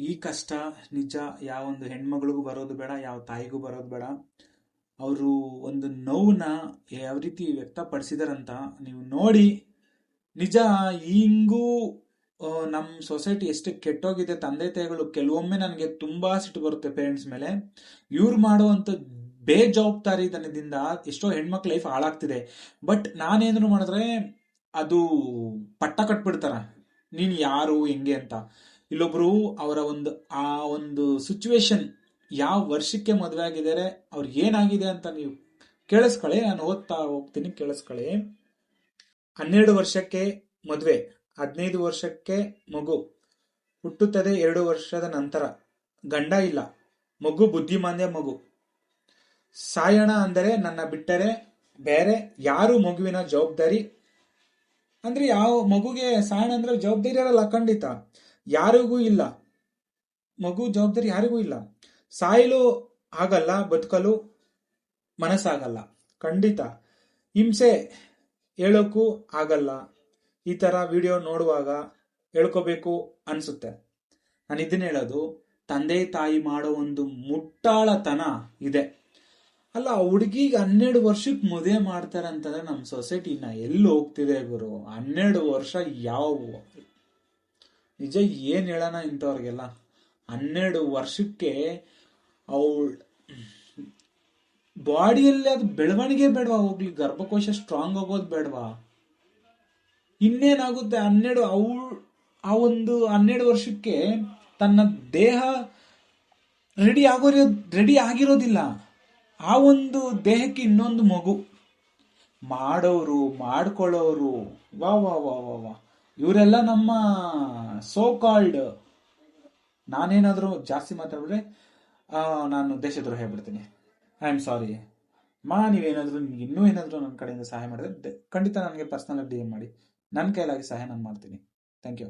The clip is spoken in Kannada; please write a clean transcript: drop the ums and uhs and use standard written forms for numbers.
ಈ ಕಷ್ಟ ನಿಜ ಯಾವೊಂದು ಹೆಣ್ಮಗಳಿಗೂ ಬರೋದು ಬೇಡ, ಯಾವ ತಾಯಿಗೂ ಬರೋದು ಬೇಡ. ಅವರು ಒಂದು ನೋವನ್ನ ಯಾವ ರೀತಿ ವ್ಯಕ್ತಪಡಿಸಿದಾರಂತ ನೀವು ನೋಡಿ. ನಿಜ ಹಿಂಗೂ ನಮ್ಮ ಸೊಸೈಟಿ ಎಷ್ಟು ಕೆಟ್ಟೋಗಿದೆ. ತಂದೆ ತಾಯಿಗಳು ಕೆಲವೊಮ್ಮೆ ನನಗೆ ತುಂಬಾ ಸಿಟ್ಟು ಬರುತ್ತೆ ಪೇರೆಂಟ್ಸ್ ಮೇಲೆ. ಇವ್ರು ಮಾಡುವಂತ ಬೇಜವಾಬ್ದಾರಿತನದಿಂದ ಎಷ್ಟೋ ಹೆಣ್ಮಕ್ಳ ಲೈಫ್ ಹಾಳಾಗ್ತಿದೆ. ಬಟ್ ನಾನೇನು ಮಾಡಿದ್ರೆ ಅದು ಪಟ್ಟ ಕಟ್ಬಿಡ್ತಾರ, ನೀನ್ ಯಾರು ಹೆಂಗೆ ಅಂತ. ಇಲ್ಲೊಬ್ರು ಅವರ ಒಂದು ಸಿಚುವೇಶನ್, ಯಾವ ವರ್ಷಕ್ಕೆ ಮದುವೆ ಆಗಿದ್ದಾರೆ, ಅವ್ರಿಗೆ ಏನಾಗಿದೆ ಅಂತ ನೀವು ಕೇಳಿಸ್ಕೊಳ್ಳಿ. ನಾನು ಓದ್ತಾ ಹೋಗ್ತೀನಿ, ಕೇಳಿಸ್ಕೊಳ್ಳಿ. 12 ವರ್ಷಕ್ಕೆ ಮದುವೆ, 15 ವರ್ಷಕ್ಕೆ ಮಗು ಹುಟ್ಟುತ್ತದೆ. 2 ವರ್ಷದ ನಂತರ ಗಂಡ ಇಲ್ಲ, ಮಗು ಬುದ್ಧಿಮಾಂದ್ಯ ಮಗು. ಸಾಯಣ ಅಂದರೆ ನನ್ನ ಬಿಟ್ಟರೆ ಬೇರೆ ಯಾರು ಮಗುವಿನ ಜವಾಬ್ದಾರಿ ಅಂದ್ರೆ, ಯಾವ ಮಗುಗೆ ಸಾಯಣ ಅಂದ್ರೆ ಜವಾಬ್ದಾರಿ ಇರಲ್ಲ, ಖಂಡಿತ ಯಾರಿಗೂ ಇಲ್ಲ. ಮಗು ಜವಾಬ್ದಾರಿ ಯಾರಿಗೂ ಇಲ್ಲ. ಸಾಯಲು ಆಗಲ್ಲ, ಬದುಕಲು ಮನಸ್ಸಾಗಲ್ಲ, ಖಂಡಿತ ಹಿಂಸೆ ಹೇಳೋಕ್ಕೂ ಆಗಲ್ಲ. ಈ ತರ ವಿಡಿಯೋ ನೋಡುವಾಗ ಹೇಳ್ಕೋಬೇಕು ಅನ್ಸುತ್ತೆ. ನಾನು ಇದನ್ನ ಹೇಳೋದು, ತಂದೆ ತಾಯಿ ಮಾಡೋ ಒಂದು ಮುಟ್ಟಾಳತನ ಇದೆ. ಅಲ್ಲ, ಹುಡುಗಿಗೆ 12 ವರ್ಷಕ್ಕೆ ಮದುವೆ ಮಾಡ್ತಾರೆ ಅಂತಂದ್ರೆ ನಮ್ಮ ಸೊಸೈಟಿನ ಎಲ್ಲಿ ಹೋಗ್ತಿದೆ ಗುರು? 12 ವರ್ಷ ಯಾವ ನಿಜ ಏನ್ ಹೇಳೋಣ ಇಂಥವ್ರಿಗೆಲ್ಲ? 12 ವರ್ಷಕ್ಕೆ ಅವಳ ಬಾಡಿಯಲ್ಲಿ ಅದು ಬೆಳವಣಿಗೆ ಬೇಡವಾ? ಹೋಗ್ಲಿ, ಗರ್ಭಕೋಶ ಸ್ಟ್ರಾಂಗ್ ಆಗೋದು ಬೇಡವಾ? ಇನ್ನೇನಾಗುತ್ತೆ? 12 ವರ್ಷಕ್ಕೆ ತನ್ನ ದೇಹ ರೆಡಿ ಆಗಿರೋದಿಲ್ಲ. ಆ ಒಂದು ದೇಹಕ್ಕೆ ಇನ್ನೊಂದು ಮಗು ಮಾಡೋರು, ಮಾಡ್ಕೊಳ್ಳೋರು, ವಾ ವಾ ವಾ ವಾ ವಾ, ಇವರೆಲ್ಲ ನಮ್ಮ ಸೋ ಕಾಲ್ಡ್. ನಾನೇನಾದ್ರೂ ಜಾಸ್ತಿ ಮಾತಾಡಿದ್ರೆ ನಾನು ದೇಶದ್ರೋಹ ಹೇಳ್ಬಿಡ್ತೀನಿ. I am sorry. ನೀವೇನಾದ್ರೂ ಇನ್ನೂ ಏನಾದ್ರೂ ನನ್ನ ಕಡೆಯಿಂದ ಸಹಾಯ ಮಾಡಿದ್ರೆ ಖಂಡಿತ ನನಗೆ ಪರ್ಸನಲ್ DM ಮಾಡಿ. ನನ್ನ ಕೈಲಾಗಿ ಸಹಾಯ ನಾನು ಮಾಡ್ತೀನಿ. Thank you.